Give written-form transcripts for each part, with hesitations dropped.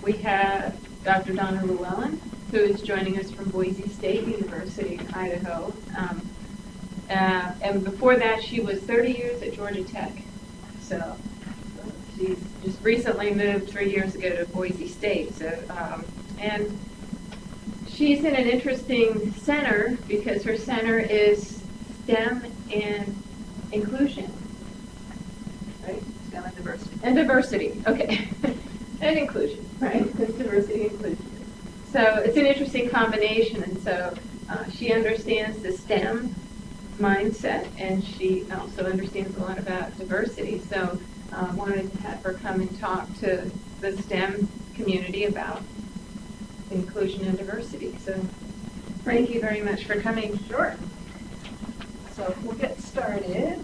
We have Dr. Donna Llewellyn, who is joining us from Boise State University in Idaho. And before that, she was 30 years at Georgia Tech. So she's just recently moved 3 years ago to Boise State. So, and she's in an interesting center because her center is STEM and inclusion. Right? STEM and diversity. And diversity, okay. And inclusion, right? It's diversity and inclusion. So it's an interesting combination, and so she understands the STEM mindset, and she also understands a lot about diversity. So I wanted to have her come and talk to the STEM community about inclusion and diversity. So thank you very much for coming. Sure. So we'll get started.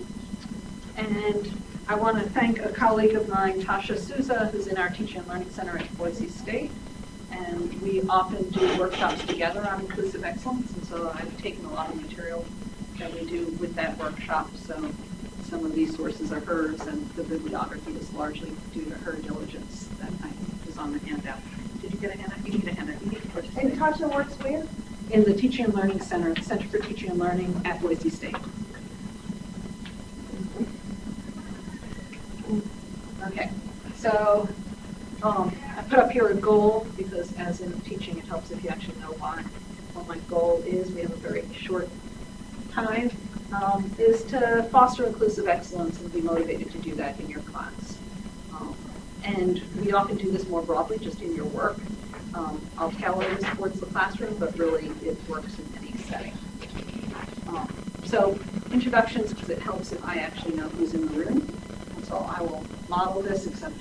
And I want to thank a colleague of mine, Tasha Souza, who's in our Teaching and Learning Center at Boise State. And we often do workshops together on inclusive excellence. And so I've taken a lot of material that we do with that workshop. So some of these sources are hers, and the bibliography is largely due to her diligence that I was on the handout. Did you get a handout? You need a handout. You need to participate. And Tasha works where? In the Teaching and Learning Center, the Center for Teaching and Learning at Boise State. Okay, so I put up here a goal because as in teaching, it helps if you actually know what my goal is. We have a very short time, is to foster inclusive excellence and be motivated to do that in your class. And we often do this more broadly, just in your work. I'll tailor this towards the classroom, but really it works in any setting. So introductions, because it helps if I actually know who's in the room. And so I will model this, except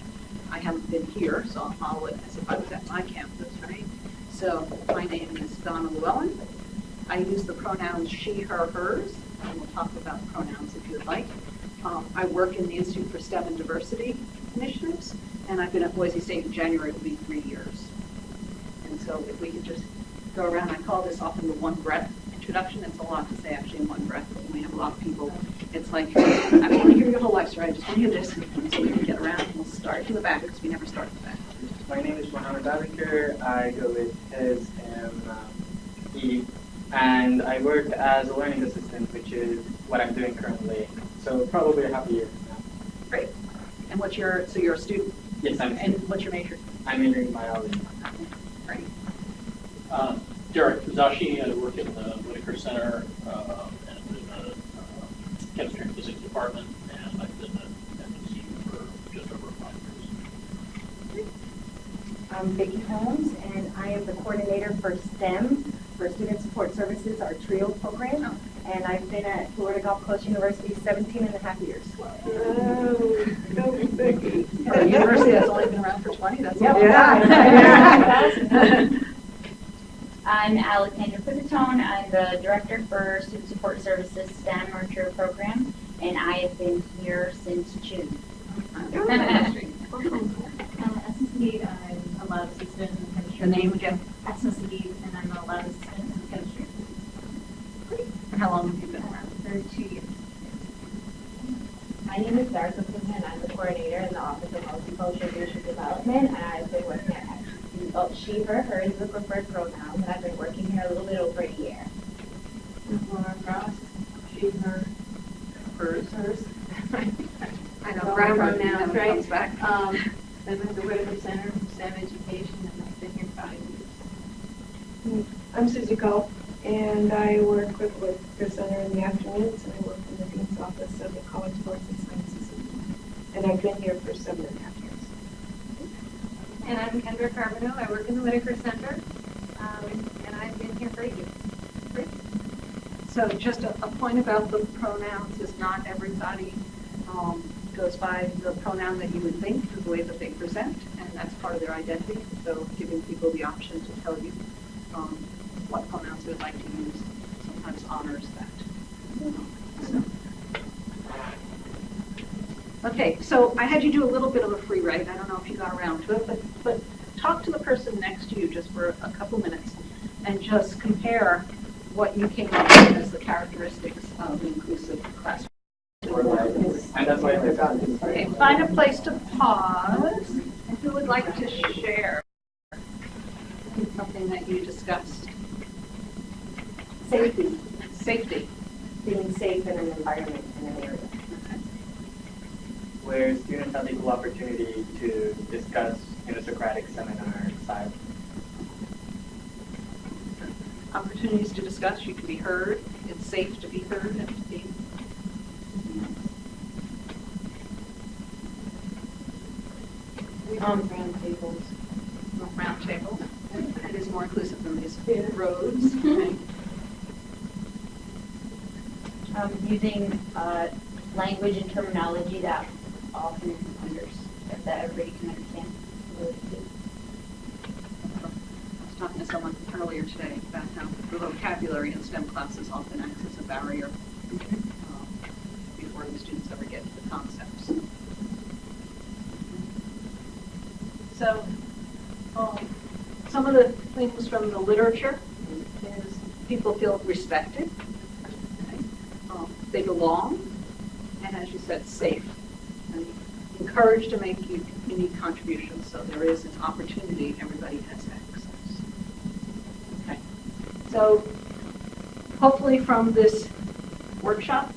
I haven't been here, so I'll model it as if I was at my campus, right? So my name is Donna Llewellyn. I use the pronouns she, her, hers, and we'll talk about pronouns if you'd like. I work in the Institute for STEM and Diversity Initiatives, and I've been at Boise State in January. It will be 3 years. And so if we could just go around, I call this often the one breath introduction. It's a lot to say actually in one breath, but when we have a lot of people, it's like, I don't want to hear your whole life story, I just want to hear this. So we can get around, and we'll start from the back, because we never start from the back. My name is Mohammed Abikar. I go with his and he, and I work as a learning assistant, which is what I'm doing currently. So probably a half a year now. Great. And what's your, so you're a student? Yes, I'm a And student. what's your major? I'm majoring in biology. Great. Derek Fuzashi, I work in the Whitaker Center and in the chemistry and physics department, and I've been at MSU for just over 5 years. I'm Vicki Holmes, and I am the coordinator for STEM, for Student Support Services, our TRIO program. And I've been at Florida Gulf Coast University 17 and a half years. Oh, go Vicki. A university that's only been around for 20, that's Yep. a long Yeah. time. I'm Alexandra Pipitone. I'm the Director for Student Support Services STEM or TRIO program, and I have been here since June. Essence Lead, I'm a lab assistant in chemistry. Your name again? Essence Lead, and I'm a lab assistant in chemistry. And how long have you been around? For 2 years. My name is Darcy Pittman. I'm the coordinator in the Office of Multicultural Leadership Development, and I've been working at she, her, her is the preferred pronoun, and I've been working here a little bit over a year. Laura Cross, she, her, Hers. hers. I know, All grammar pronouns, never right? comes back. I'm at the Whitaker Center for STEM Education, and I've been here 5 years. I'm Susie Cole, and I work with the center in the afternoons, and I work in the Dean's Office of the College of Arts and Sciences. And I've been here for 7.5 years. And I'm Kendra Carbino. I work in the Whitaker Center, and I've been here for 8 years. So just a point about the pronouns is not everybody goes by the pronoun that you would think, the way that they present, and that's part of their identity. So giving people the option to tell you what pronouns they would like to use sometimes honors that. Okay, so I had you do a little bit of a free write. I don't know if you got around to it, but talk to the person next to you just for a couple minutes and just compare what you came up with as the characteristics of an inclusive classroom. And that's why I found it. Okay, find a place to pause. And who would like to share? environment in an area. Where students have equal opportunity to discuss in a Socratic seminar style. Opportunities to discuss, you can be heard, it's safe to be heard and to be. Round tables. Round tables. It is more inclusive than these roads. Okay. Using language and terminology that all can that everybody can understand. I was talking to someone earlier today about how the vocabulary in STEM classes often acts as a barrier before the students ever get to the concepts. So, some of the things from the literature is people feel respected, okay? They belong, and as you said, safe, and encouraged to make unique contributions, so there is an opportunity, everybody has access. Okay. So, hopefully from this workshop,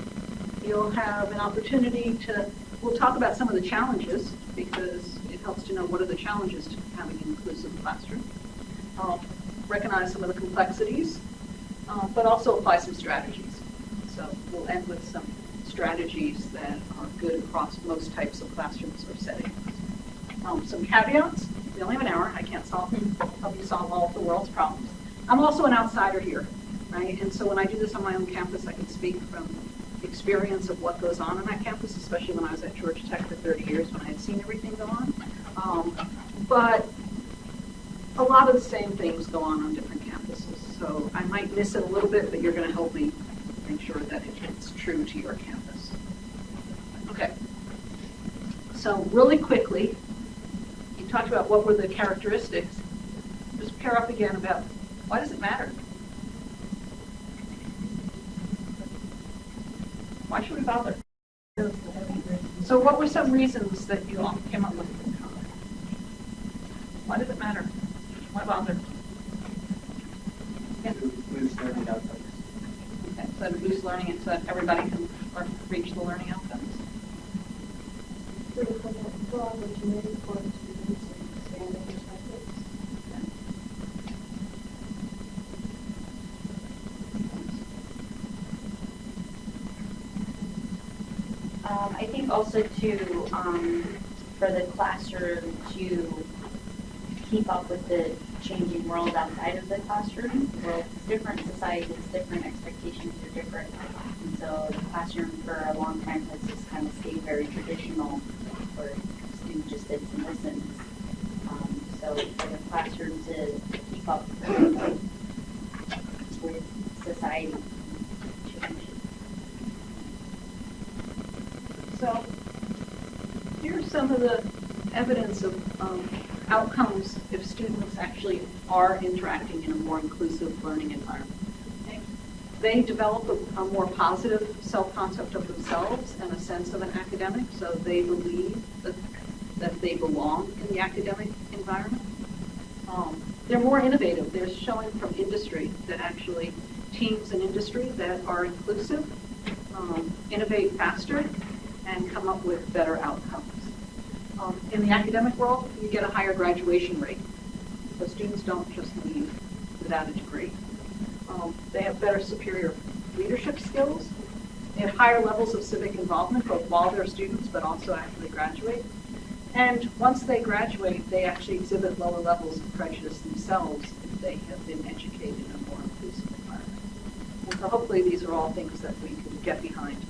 you'll have an opportunity to, we'll talk about some of the challenges, because it helps to know what are the challenges to having an inclusive classroom. Recognize some of the complexities, but also apply some strategies. So we'll end with some strategies that are good across most types of classrooms or settings. Some caveats. We only have an hour. I can't help you solve all of the world's problems. I'm also an outsider here, right? And so when I do this on my own campus, I can speak from experience of what goes on that campus, especially when I was at Georgia Tech for 30 years when I had seen everything go on. But a lot of the same things go on different campuses. So I might miss it a little bit, but you're going to help me make sure that it's true to your campus. Okay. So really quickly, you talked about what were the characteristics. Just pair up again about why does it matter? Why should we bother? So what were some reasons that you all came up with? Why does it matter? Why bother? Yeah. Boost learning outcomes. Okay, so to boost learning and so that everybody can reach the learning outcomes. Opportunity for students to expand their perspectives. I think also for the classroom to keep up with the changing world outside of the classroom. Well, different societies, different expectations are different. And so the classroom for a long time has just kind of stayed very traditional, where students just sits and listens. So for the classroom to keep up with society changes. So here's some of the evidence of outcomes if students actually are interacting in a more inclusive learning environment. Okay? They develop a more positive self-concept of themselves and a sense of an academic, so they believe that they belong in the academic environment. They're more innovative. They're showing from industry that actually teams in industry that are inclusive innovate faster and come up with better outcomes. In the academic world, you get a higher graduation rate. So students don't just leave without a degree. They have better superior leadership skills. They have higher levels of civic involvement, both while they're students, but also after they graduate. And once they graduate, they actually exhibit lower levels of prejudice themselves if they have been educated in a more inclusive environment. And so hopefully these are all things that we can get behind,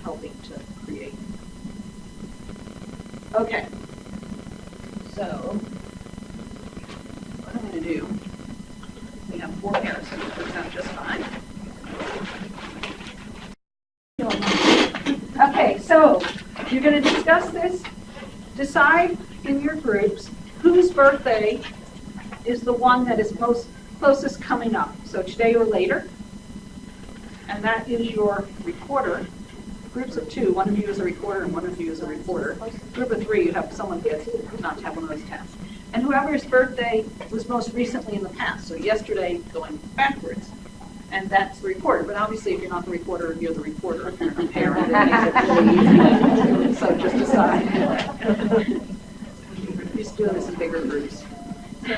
helping to create. Okay, so what I'm going to do, we have 4 pairs, so this works out just fine. Okay, so you're going to discuss this, decide in your groups whose birthday is the one that is most closest coming up, so today or later, and that is your reporter. Groups of 2, one of you is a recorder and one of you is a reporter. Group of 3, you have someone who gets not to have one of those tasks. And whoever's birthday was most recently in the past, so yesterday going backwards. And that's the reporter, but obviously if you're not the reporter, you're the reporter, if you're a parent, it makes it really easy. So just decide. We're just doing this in bigger groups. So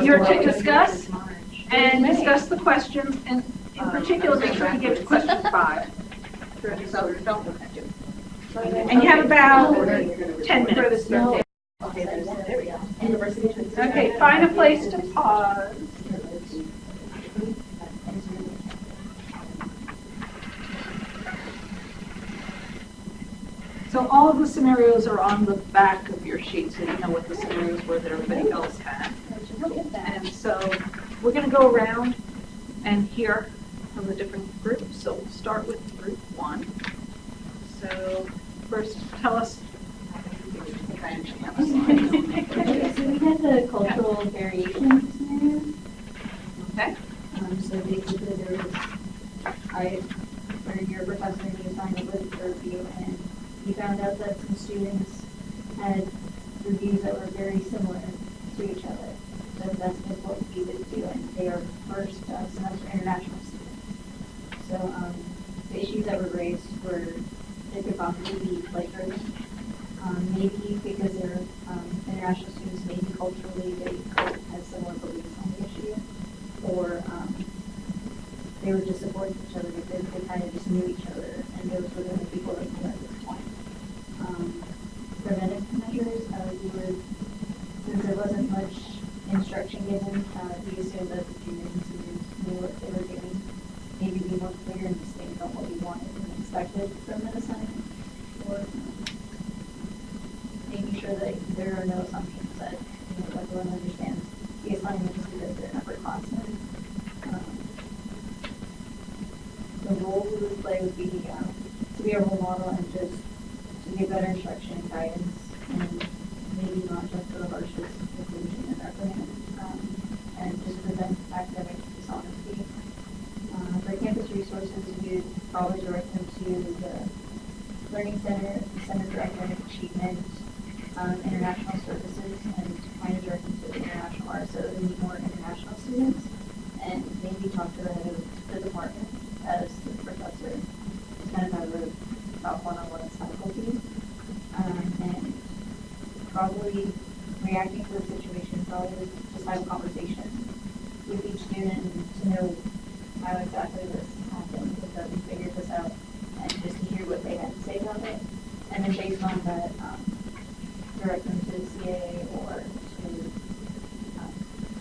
you're to discuss and discuss the questions, and in particular, make sure you get to question 5. So don't look at you. And you have about 10 minutes. Okay, find a place to pause. So all of the scenarios are on the back of your sheet, so you know what the scenarios were that everybody else had. And so we're going to go around and hear from the different groups. So we'll start with group 1. So first, tell us. I actually have a slide. So we had the cultural variation scenario. Okay. So basically there was, your professor and you assigned a literature review, and we found out that some students had reviews that were very similar to each other. So that's what we would do, and they are first semester international students. So the issues that were raised were, they could possibly be plagiarism. Maybe because they're international students, maybe culturally they had similar beliefs on the issue, or they were just supporting each other because they kind of just knew each other, and those were the only people that knew at this point. Preventive measures, since there wasn't much instruction given, we assumed that the juniors and seniors knew what they were doing, maybe be more clear and distinct on what we wanted and expected from an assignment, or making sure that there are no assumptions that everyone understands the assignment just because they're upperclassmen. The role we would play would be to be a role model and just to give better instruction and guidance, and maybe not just for the harshest inclusion and reprimand, and just prevent academic dishonesty. For campus resources, we would probably direct them to the Learning Center, the Center for Academic Achievement, international services, and trying to direct them to the international arts so they need more international students, and maybe talk to the head of the department as the professor is kind of have a about one-on-one with faculty, and probably reacting to the situation, probably just have a conversation with each student to know how exactly this happened, because we figured this out, and just to hear what they had to say about it, and then based on that, direct them to the CAA or to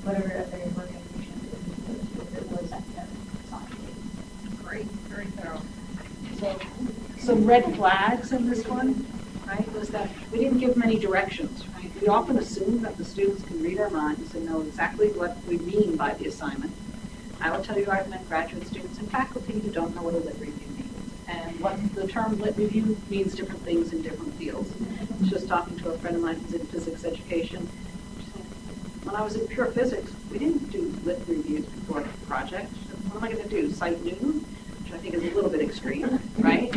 whatever other organization if it was academic. Great, very thorough. So some red flags in this one, right, was that we didn't give them any directions, right? We often assume that the students can read our minds and know exactly what we mean by the assignment. I will tell you I've met graduate students and faculty who don't know what a lit review means. And what the term lit review means different things in different fields. I was just talking to a friend of mine who's in physics education. When I was in pure physics, we didn't do lit reviews before a project. What am I going to do, cite Newton? Which I think is a little bit extreme, right?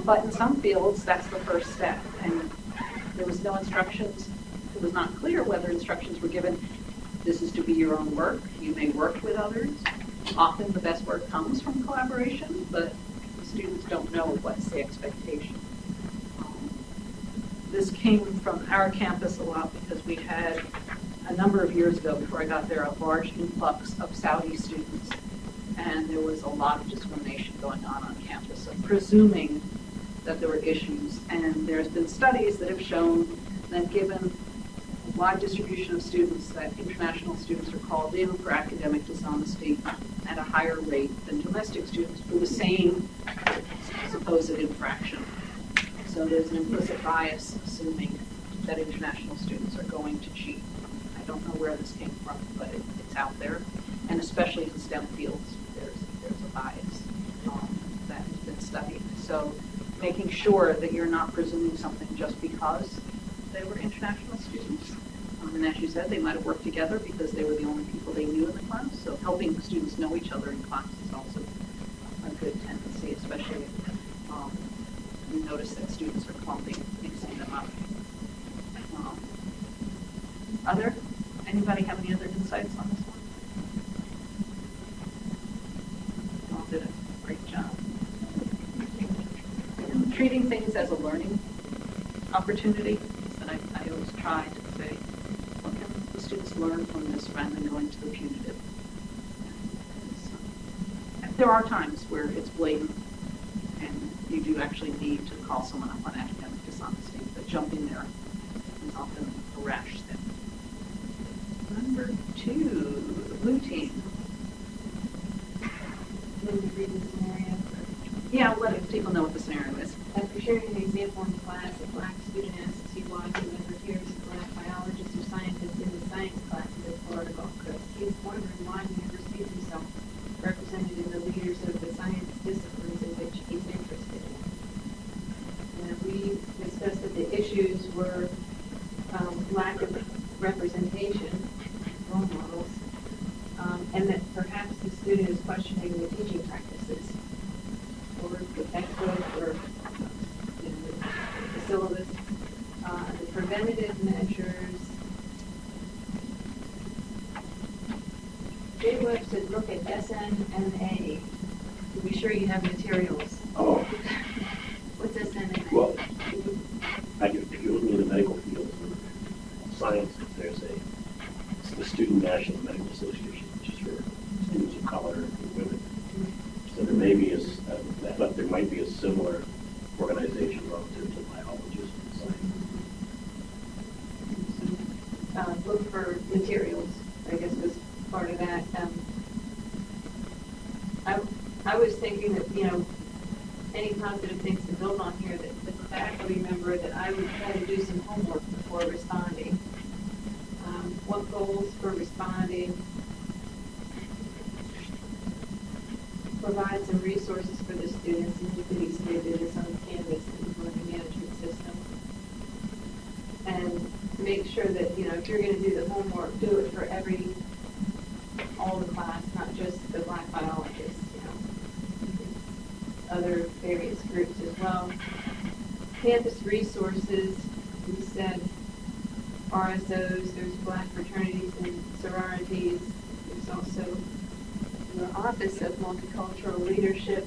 But in some fields, that's the first step. And there was no instructions. It was not clear whether instructions were given. This is to be your own work. You may work with others. Often the best work comes from collaboration, but the students don't know what's the expectation. This came from our campus a lot because we had, a number of years ago, before I got there, a large influx of Saudi students. And there was a lot of discrimination going on campus, so presuming that there were issues. And there's been studies that have shown that given a wide distribution of students, that international students are called in for academic dishonesty at a higher rate than domestic students for the same supposed infraction. So there's an implicit bias assuming that international students are going to cheat. I don't know where this came from, but it's out there. And especially in STEM fields, there's a bias that has been studied. So making sure that you're not presuming something just because they were international students. And as you said, they might have worked together because they were the only people they knew in the class. So helping students know each other in class is also a good tendency, especially if you notice that students are clumping, mixing them up. Anybody have any other insights on this one? You all did a great job. Treating things as a learning opportunity, and I always try to say, what can the students learn from this rather than going to the punitive? There are times where it's blatant, and you do actually need to call someone up on academic dishonesty, but jumping there is often a rash step. Number 2, the blue team. Then to read the scenario. Yeah, I'll let people know what the scenario is. After sharing an example in class, a black student asks you why he never hears a black biologist or scientist in the science classes at Florida Gulf Coast. He's wondering why he never sees himself represented in the leaders of the science disciplines in which he's interested in. And we discussed that the issues were lack of representation, role models, and that perhaps the student is questioning the teaching practices or the textbook or the syllabus. The preventative measures. Jay Webb said look at SNMA to be sure you have materials. Oh, What's SNMA? well, if you're looking in the medical field or science, there's it's the Student National Medical Association, which is for students of color and women. So there may be but there might be a similar organization relative to biologists and science. Look for materials, I guess was part of that. I was thinking that, any positive things to build on here, that the faculty member, that I would try to do some homework before responding. What goals for responding? Provide some resources for the students, and you could easily do this on Canvas and the learning management system. And make sure that, if you're going to do the homework, do it for all the class, not just the black biologists, other various groups as well. Campus resources, we said RSOs, there's black fraternities and sororities, there's also the Office of Multicultural Leadership,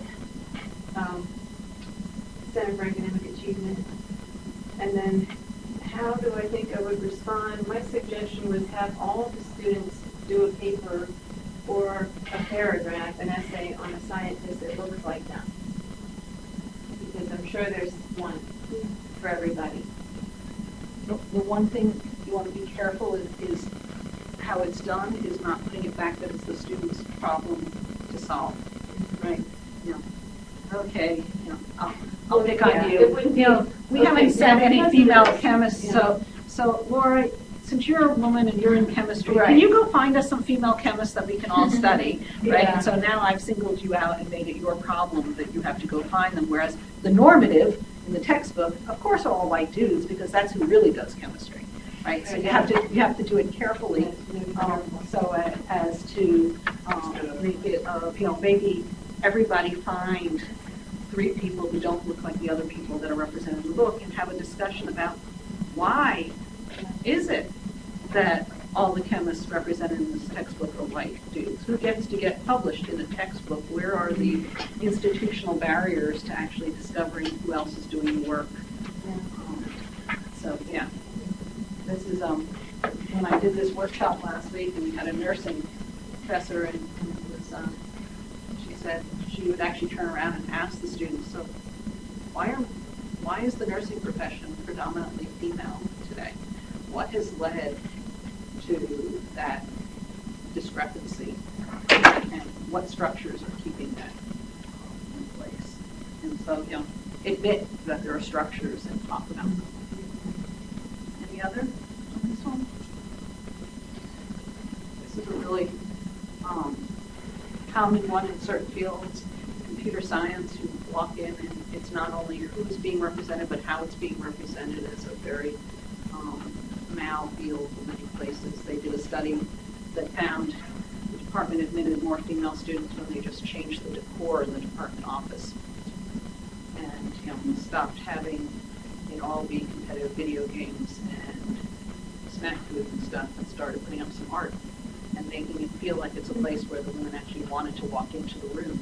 Center for Academic Achievement. And then how do I think I would respond? My suggestion was have all the students do a paper or a paragraph, an essay on a scientist that looks like them. Because I'm sure there's one for everybody. The one thing you want to be careful is how it's done is not putting it back that it's the student's problem to solve, right? Okay, I'll pick on you. It wouldn't be, we haven't sent any female chemists, so Laura, since you're a woman and you're in chemistry, Right. Can you go find us some female chemists that we can all study, right? Yeah. And so now I've singled you out and made it your problem that you have to go find them, whereas the normative in the textbook, of course, are all white dudes because that's who really does chemistry, right? So you have to do it carefully, so as to make it, maybe everybody find 3 people who don't look like the other people that are represented in the book and have a discussion about why is it that all the chemists represented in this textbook are white dudes? Who gets to get published in a textbook? Where are the institutional barriers to actually discovering who else is doing the work? This is when I did this workshop last week, and we had a nursing professor, and it was, she said she would actually turn around and ask the students, so why is the nursing profession predominantly female today? What has led to that discrepancy, and what structures are keeping that in place? And so, admit that there are structures and talk about them. Any other on this one? This is a really common one in certain fields. Computer science, you walk in and it's not only who's being represented, but how it's being represented is a very male field in many places. They did a study that found the department admitted more female students when they just changed the decor in the department office. And stopped having it all be competitive video games and snack food and stuff and started putting up some art and making it feel like it's a place where the women actually wanted to walk into the room,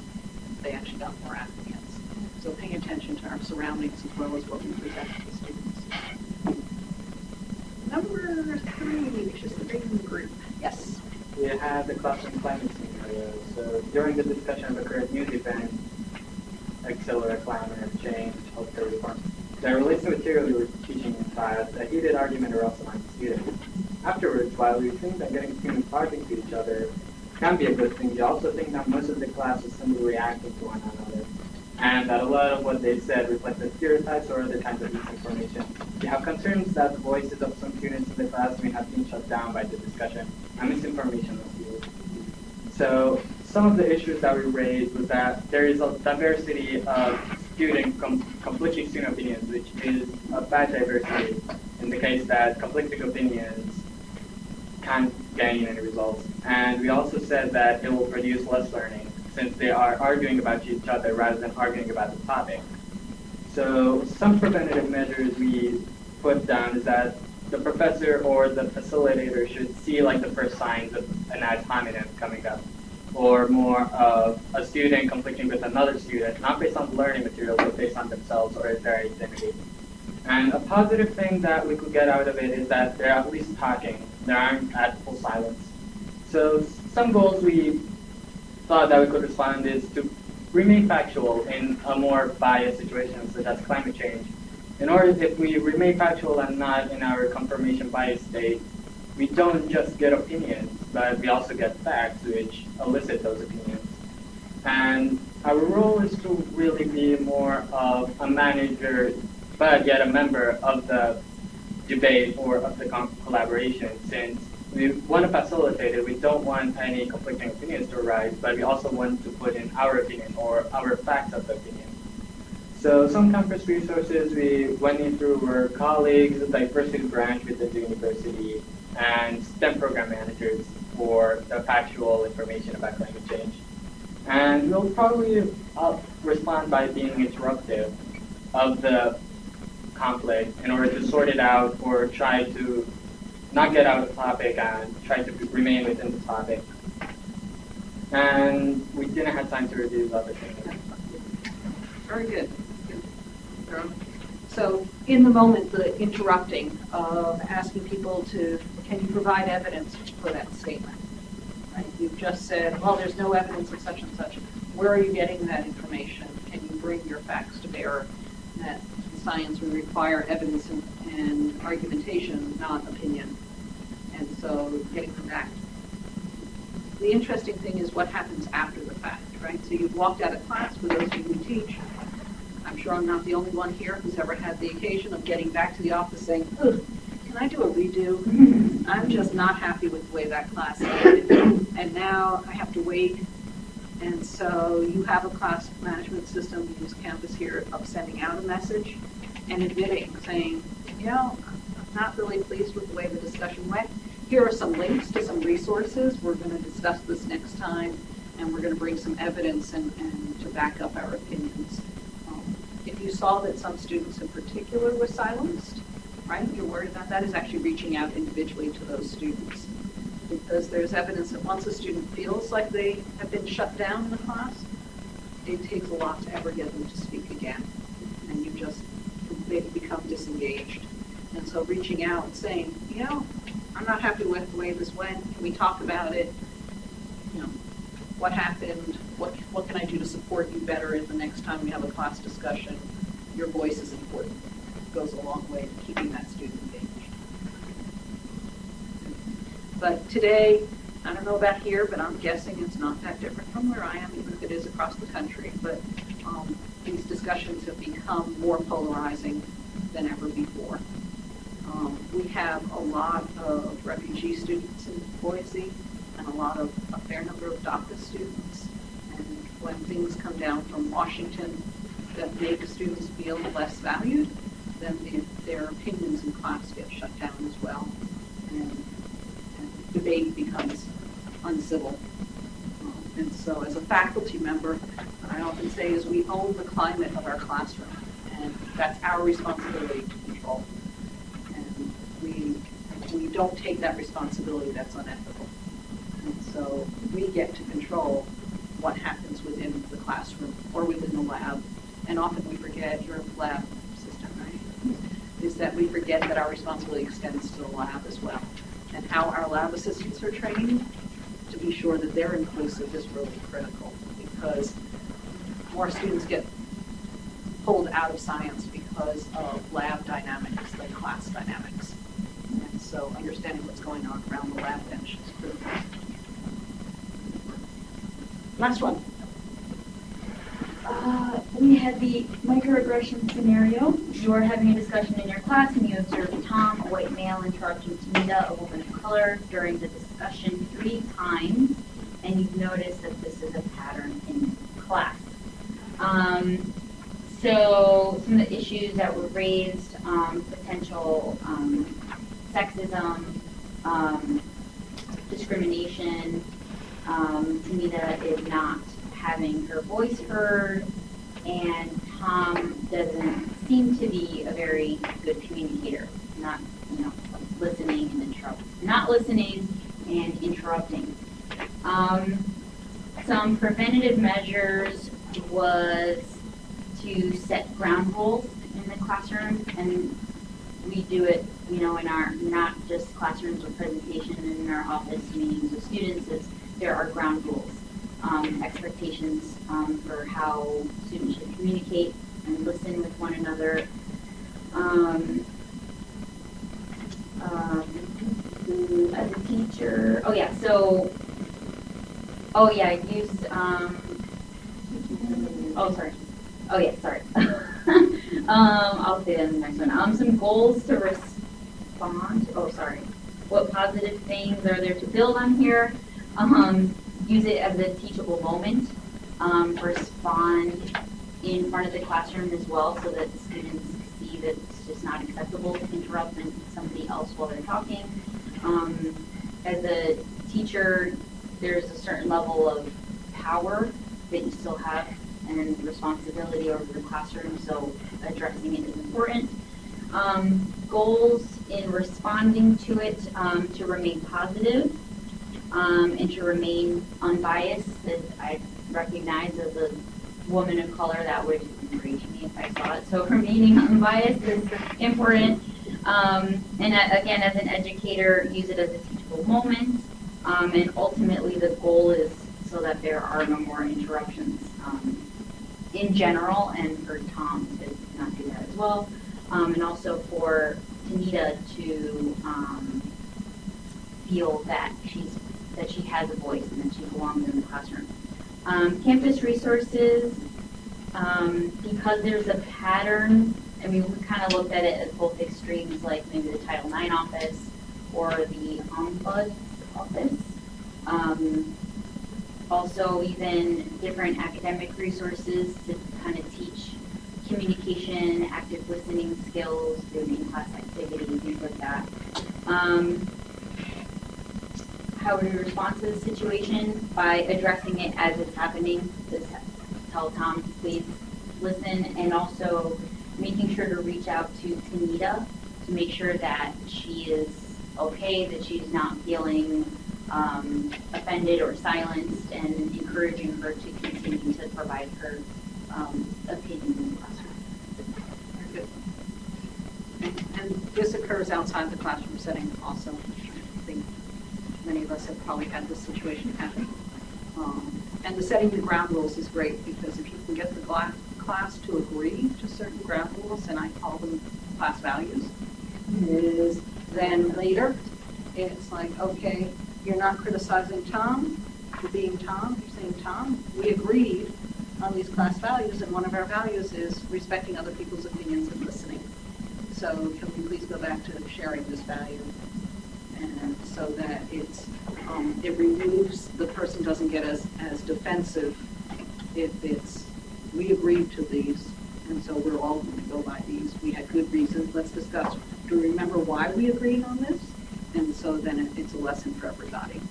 they actually got more applicants. So paying attention to our surroundings as well as what we present to the students. Number 3, which is the green group. Yes. We had the classroom climate scenario. So during the discussion of the current news event, accelerate climate change, healthcare reform, the relates to material we were teaching in class, a heated argument arose among students. Afterwards, while we think that getting students talking to each other can be a good thing, we also think that most of the class was simply reacting to one another, and that a lot of what they said reflected stereotypes or other kinds of misinformation. We have concerns that the voices of some students in the class may have been shut down by the discussion, and misinformation was used. So some of the issues that we raised was that there is a diversity of conflicting student opinions, which is a bad diversity in the case that conflicting opinions can't gain any results. And we also said that it will produce less learning since they are arguing about each other rather than arguing about the topic. So some preventative measures we put down is that the professor or the facilitator should see like the first signs of an ad hominem coming up, or more of a student conflicting with another student, not based on learning material, but based on themselves or their identity. And a positive thing that we could get out of it is that they're at least talking. They aren't at full silence. So some goals we thought that we could respond is to remain factual in a more biased situation, such as climate change. In order, if we remain factual and not in our confirmation bias state, we don't just get opinions, but we also get facts which elicit those opinions. And our role is to really be more of a manager, but yet a member of the debate or of the collaboration, since we want to facilitate it. We don't want any conflicting opinions to arise, but we also want to put in our opinion or our facts of the opinion. So some campus resources we went in through were colleagues, the diversity branch within the university, and STEM program managers for the factual information about climate change. And we'll probably respond by being interruptive of the conflict in order to sort it out or try to not get out of topic and try to remain within the topic. And we didn't have time to review the other things. Very good. So in the moment, the interrupting of asking people to, can you provide evidence for that statement? Right? You've just said, well, there's no evidence of such and such. Where are you getting that information? Can you bring your facts to bear? That science would require evidence and argumentation, not opinion. And so getting them back. The interesting thing is what happens after the fact, right? So you've walked out of class, for those of you who teach. I'm sure I'm not the only one here who's ever had the occasion of getting back to the office saying, ugh, can I do a redo? I'm just not happy with the way that class ended. And now I have to wait. And so you have a class management system, you use Canvas here, of sending out a message and admitting, saying, you know, I'm not really pleased with the way the discussion went. Here are some links to some resources. We're going to discuss this next time, and we're going to bring some evidence and to back up our opinions. If you saw that some students in particular were silenced, right, you're worried about that, is actually reaching out individually to those students. Because there's evidence that once a student feels like they have been shut down in the class, it takes a lot to ever get them to speak again. And you just completely become disengaged. And so reaching out and saying, you know, I'm not happy with the way this went. Can we talk about it? You know, what happened? What can I do to support you better in the next time we have a class discussion? Your voice is important. It goes a long way to keeping that student engaged. But today, I don't know about here, but I'm guessing it's not that different from where I am, even if it is across the country. But these discussions have become more polarizing than ever before. We have a lot of refugee students in Boise and a fair number of DACA students. And when things come down from Washington that make students feel less valued, then their opinions in class get shut down as well. And debate becomes uncivil. And so as a faculty member, what I often say is we own the climate of our classroom, and that's our responsibility to control. And we we don't take that responsibility, that's unethical. And so we get to control what happens within the classroom or within the lab. And often we forget, you're a lab assistant, right? Is that we forget that our responsibility extends to the lab as well. And how our lab assistants are trained to be sure that they're inclusive is really critical, because more students get pulled out of science because of lab dynamics than class dynamics. And so understanding what's going on around the lab bench is critical. Last one. We had the microaggression scenario. You are having a discussion in your class and you observe Tom, a white male, interrupting Tanita, a woman of color, during the discussion 3 times, and you've noticed that this is a pattern in class. So some of the issues that were raised, potential sexism, discrimination. Tanita is not having her voice heard, and Tom doesn't seem to be a very good communicator. Not, listening and interrupting. Not listening and interrupting. Some preventative measures was to set ground rules in the classroom, and we do it, in our, not just classrooms or presentation, in our office meetings with students, is there are ground rules, expectations for how students should communicate and listen with one another. As a teacher, I'll say that in the next one. Some goals to respond. What positive things are there to build on here? Use it as a teachable moment. Respond in front of the classroom as well, so that the students see that it's just not acceptable to interrupt somebody else while they're talking. As a teacher, there's a certain level of power that you still have and responsibility over the classroom, so addressing it is important. Goals in responding to it, to remain positive, and to remain unbiased. That I recognize as a woman of color, that would enrage me if I saw it. So remaining unbiased is important. And again, as an educator, use it as a teachable moment. And ultimately, the goal is so that there are no more interruptions in general, and for Tom to not do that as well. And also for Tanita to feel that she has a voice and that she belongs in the classroom. Campus resources, because there's a pattern. I mean, we kind of looked at it as both extremes, like maybe the Title IX office or the Ombuds office. Also, even different academic resources to kind of teach communication, active listening skills, doing in-class activities, things like that. How do we respond to the situation? By addressing it as it's happening. Just tell Tom, please listen, and also making sure to reach out to Tanita to make sure that she is okay, that she's not feeling offended or silenced, and encouraging her to continue to provide her opinion in the classroom. Very good. And this occurs outside the classroom setting also. I think many of us have probably had this situation happen. And the setting the ground rules is great, because if you can get the class to agree to certain ground rules, and I call them class values, is then later it's like, okay, you're not criticizing Tom for being Tom, you're saying, Tom, we agreed on these class values, and one of our values is respecting other people's opinions and listening. So can we please go back to sharing this value? And so that it removes, the person doesn't get as defensive if it's, we agreed to these, and so we're all going to go by these. We had good reasons, let's discuss. Do we remember why we agreed on this? And so then it's a lesson for everybody.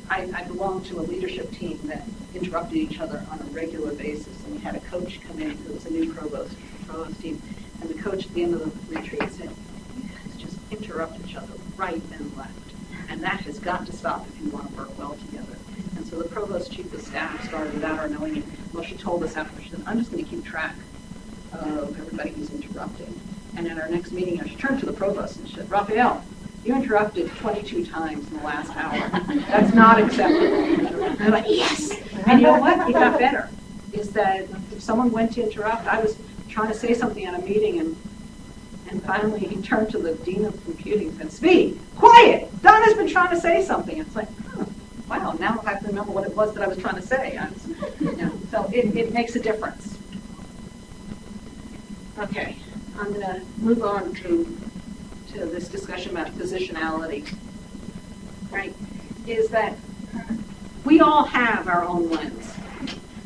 I belong to a leadership team that interrupted each other on a regular basis, and we had a coach come in who was a new provost team, and the coach at the end of the retreat said, "You guys just interrupt each other right and left. And that has got to stop if you want to work well together. And so the provost chief of staff started without our knowing it. Well, she told us after, she said, I'm just going to keep track of everybody who's interrupting. And at our next meeting, she turned to the provost and she said, Raphael, you interrupted 22 times in the last hour. That's not acceptable. And I'm like, yes. And you know what? It got better. Is that if someone went to interrupt, I was trying to say something at a meeting, and finally he turned to the dean of computing and said, Speed, quiet! Donna's been trying to say something. It's like, wow, now I have to remember what it was that I was trying to say. So it makes a difference. Okay, I'm going to move on to this discussion about positionality. Right? Is that we all have our own lens,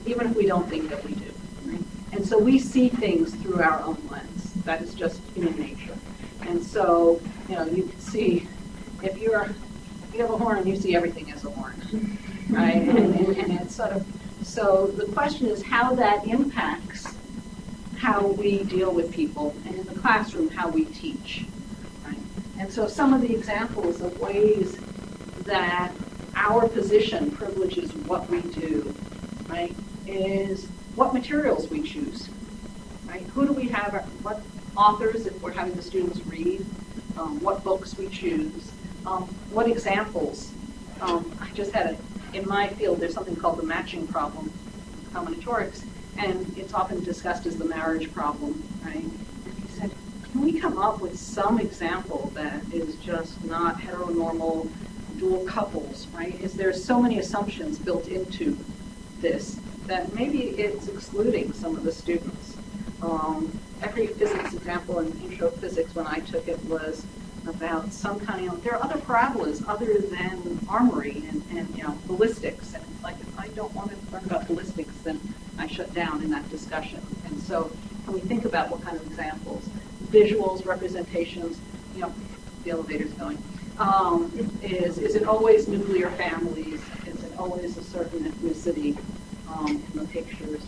even if we don't think that we do. Right? And so we see things through our own lens. That is just human nature. And so, you can see if you have a horn and you see everything as a horn, right? And it's sort of, so the question is how that impacts how we deal with people, and in the classroom, how we teach, right? And so some of the examples of ways that our position privileges what we do, right, is what materials we choose, right? Who do we have, what authors, if we're having the students read, what books we choose, what examples. I just had in my field, there's something called the matching problem, combinatorics, and it's often discussed as the marriage problem, right? And he said, can we come up with some example that is just not heteronormal dual couples, right? Is there so many assumptions built into this that maybe it's excluding some of the students? Every physics example in intro physics when I took it was about some kind of, there are other parabolas other than armory and ballistics. And it's like, if I don't want to learn about ballistics, then I shut down in that discussion. And so when we think about what kind of examples, visuals, representations, the elevator's going, is it always nuclear families? Is it always a certain ethnicity in the pictures?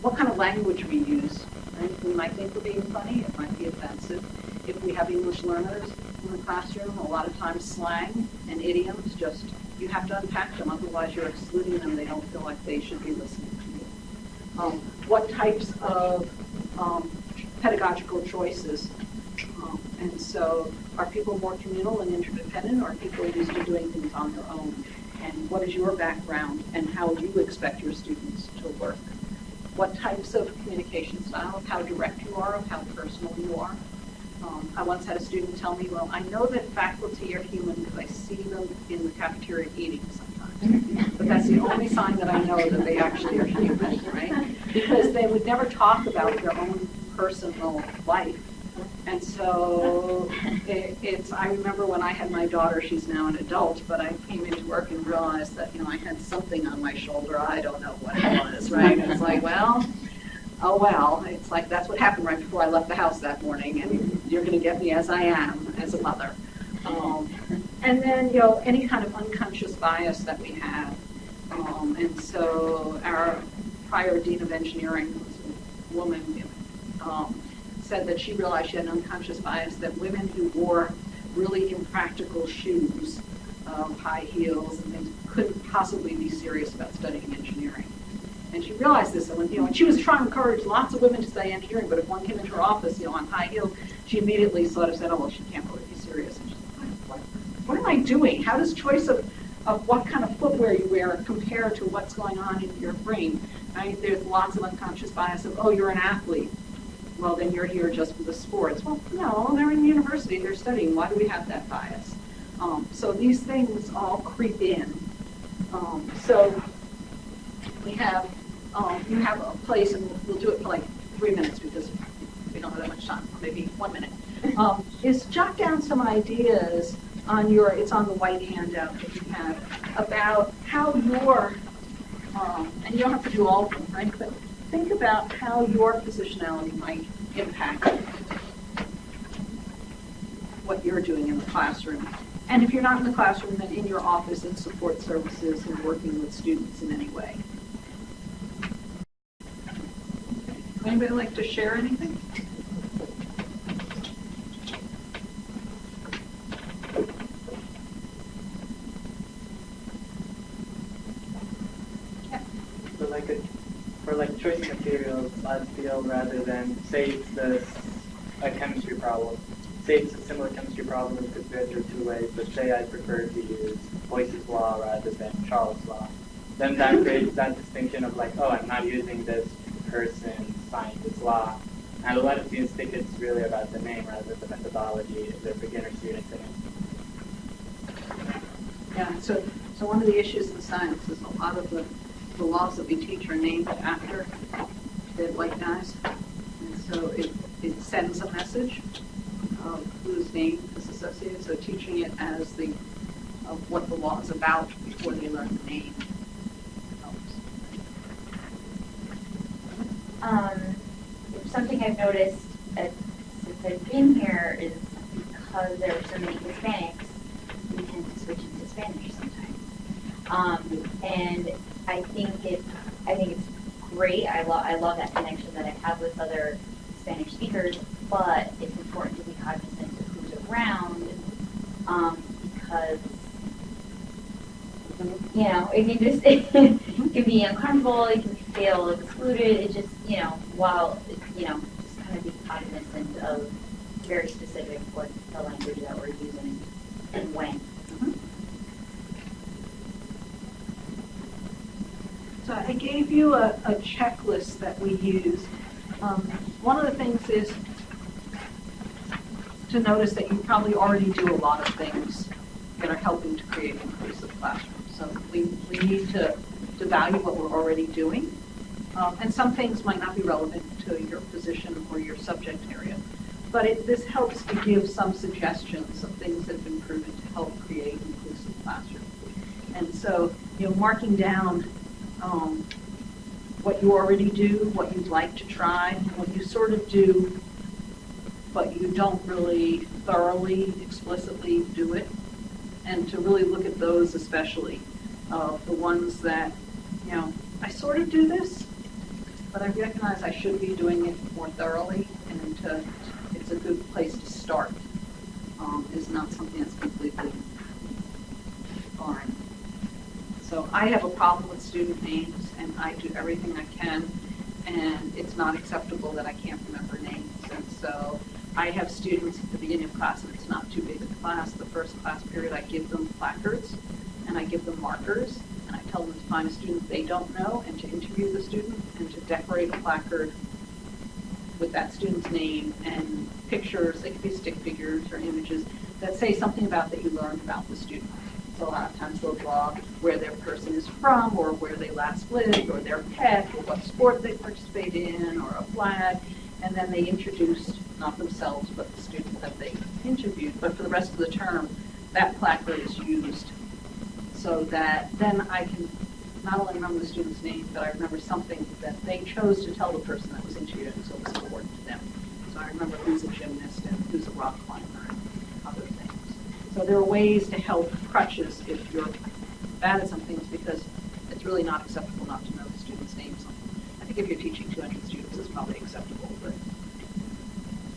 What kind of language we use? Right? We might think we're being funny, it might be offensive. If we have English learners in the classroom, a lot of times slang and idioms, just, you have to unpack them, otherwise you're excluding them, they don't feel like they should be listening to you. What types of pedagogical choices? And so, are people more communal and interdependent, or are people used to doing things on their own? And what is your background, and how do you expect your students to work? What types of communication style, of how direct you are, of how personal you are? I once had a student tell me, well, I know that faculty are human because I see them in the cafeteria eating sometimes. But that's the only sign that I know that they actually are human, right? Because they would never talk about their own personal life. And so I remember when I had my daughter, she's now an adult, but I came into work and realized that, I had something on my shoulder. I don't know what it was, right? It's like, well, oh well. It's like, that's what happened right before I left the house that morning, and you're going to get me as I am, as a mother. And then, any kind of unconscious bias that we have. And so our prior dean of engineering was a woman, said that she realized she had an unconscious bias that women who wore really impractical shoes, high heels and things, couldn't possibly be serious about studying engineering. And she realized this, and when she was trying to encourage lots of women to study engineering, but if one came into her office, on high heels, she immediately sort of said, oh, well, she can't really be serious. And she's like, what am I doing? How does choice of what kind of footwear you wear compare to what's going on in your brain? Right? There's lots of unconscious bias of, oh, you're an athlete. Well, then you're here just for the sports. Well, no, they're in university, they're studying. Why do we have that bias? So these things all creep in. So we have, you have a place, and we'll do it for like 3 minutes because we don't have that much time, maybe 1 minute, is jot down some ideas on it's on the white handout that you have, about how your, and you don't have to do all of them, right, but think about how your positionality might impact what you're doing in the classroom. And if you're not in the classroom, then in your office and support services and working with students in any way. Anybody like to share anything? materials I'd feel rather than, say it's a chemistry problem. Say it's a similar chemistry problem, it could be answered two ways, but say I prefer to use Boyce's law rather than Charles' law. Then that creates that distinction of like, oh, I'm not using this person scientist's law. And a lot of students think it's really about the name rather than the methodology if they're beginner students in it. Yeah, so one of the issues in science is a lot of the laws that we teach are named after dead white guys. And so it sends a message of whose name is associated. So teaching it as of what the law is about before they learn the name helps. Something I've noticed since I've been here is because there are so many Hispanics, we tend to switch into Spanish sometimes. And I think it's great. I love that connection that I have with other Spanish speakers, but it's important to be cognizant of who's around, because it can be uncomfortable, it can feel excluded, it just, just kind of be cognizant of very specific what the language that we're using and when. So I gave you a checklist that we use. One of the things is to notice that you probably already do a lot of things that are helping to create inclusive classrooms. So we need to value what we're already doing. And some things might not be relevant to your position or your subject area. But this helps to give some suggestions of things that have been proven to help create inclusive classrooms. And so, marking down what you already do, what you'd like to try, what you sort of do, but you don't really thoroughly, explicitly do it, and to really look at those especially, the ones that, I sort of do this, but I recognize I should be doing it more thoroughly, and it's a good place to start. Is not something that's completely foreign. So I have a problem with student names, and I do everything I can, and it's not acceptable that I can't remember names. And so I have students at the beginning of class, and it's not too big a class. The first class period, I give them placards, and I give them markers, and I tell them to find a student they don't know, and to interview the student, and to decorate a placard with that student's name and pictures. They could be stick figures or images that say something about that you learned about the student. So a lot of times they'll draw where their person is from, or where they last lived, or their pet, or what sport they participate in, or a flag, and then they introduce, not themselves, but the student that they interviewed. But for the rest of the term, that placard is used so that then I can not only remember the student's name, but I remember something that they chose to tell the person that was interviewed, so it was important to them. So I remember who's a gymnast and who's a rock climber and other things. So there are ways to help crutches if you're bad at some things, because it's really not acceptable not to know the student's name. So I think if you're teaching 200 students, it's probably acceptable, but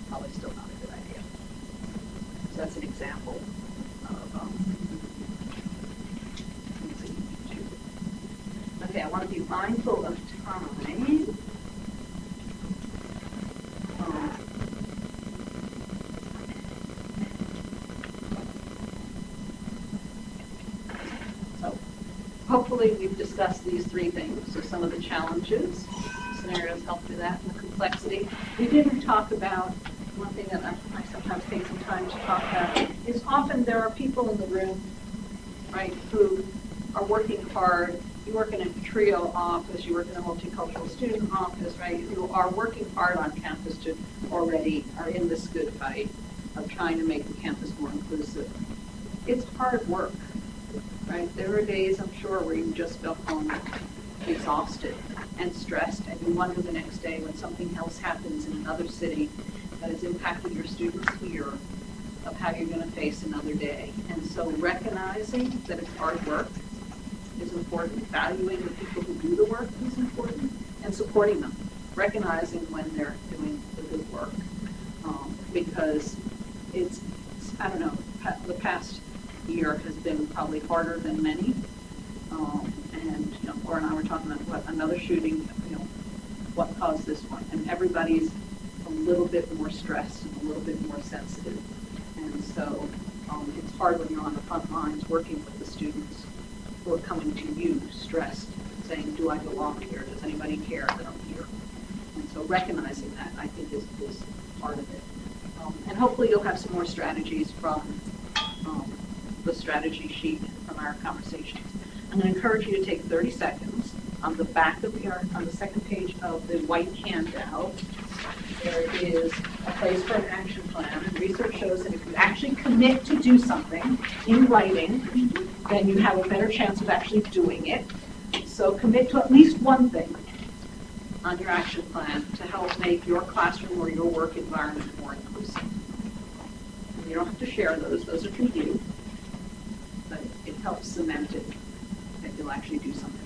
probably still not a good idea. So that's an example of okay, I want to be mindful of time. So hopefully we've discussed these three things. So some of the challenges, scenarios help do that, and the complexity. We didn't talk about, one thing that I sometimes take some time to talk about, is often there are people in the room, right, who are working hard. You work in a trio office, you work in a multicultural student office, right? You are working hard on campus to already are in this good fight of trying to make the campus more inclusive. It's hard work, right? There are days, I'm sure, where you just go home exhausted and stressed, and you wonder the next day when something else happens in another city that has impacted your students here, of how you're going to face another day. And so recognizing that it's hard work is important, valuing the people who do the work is important, and supporting them, recognizing when they're doing the good work. Because it's, I don't know, the past year has been probably harder than many. And Laura and I were talking about another shooting, what caused this one. And everybody's a little bit more stressed and a little bit more sensitive. And so it's hard when you're on the front lines working with the students who are coming to you stressed, saying, do I belong here? Does anybody care that I'm here? And so recognizing that, I think, is part of it. And hopefully you'll have some more strategies from the strategy sheet from our conversations. I'm going to encourage you to take 30 seconds. On the back of on the second page of the white handout, there is a place for an action plan. And research shows that if you actually commit to do something in writing, then you have a better chance of actually doing it. So commit to at least one thing on your action plan to help make your classroom or your work environment more inclusive. And you don't have to share those are for you, but it helps cement it that you'll actually do something.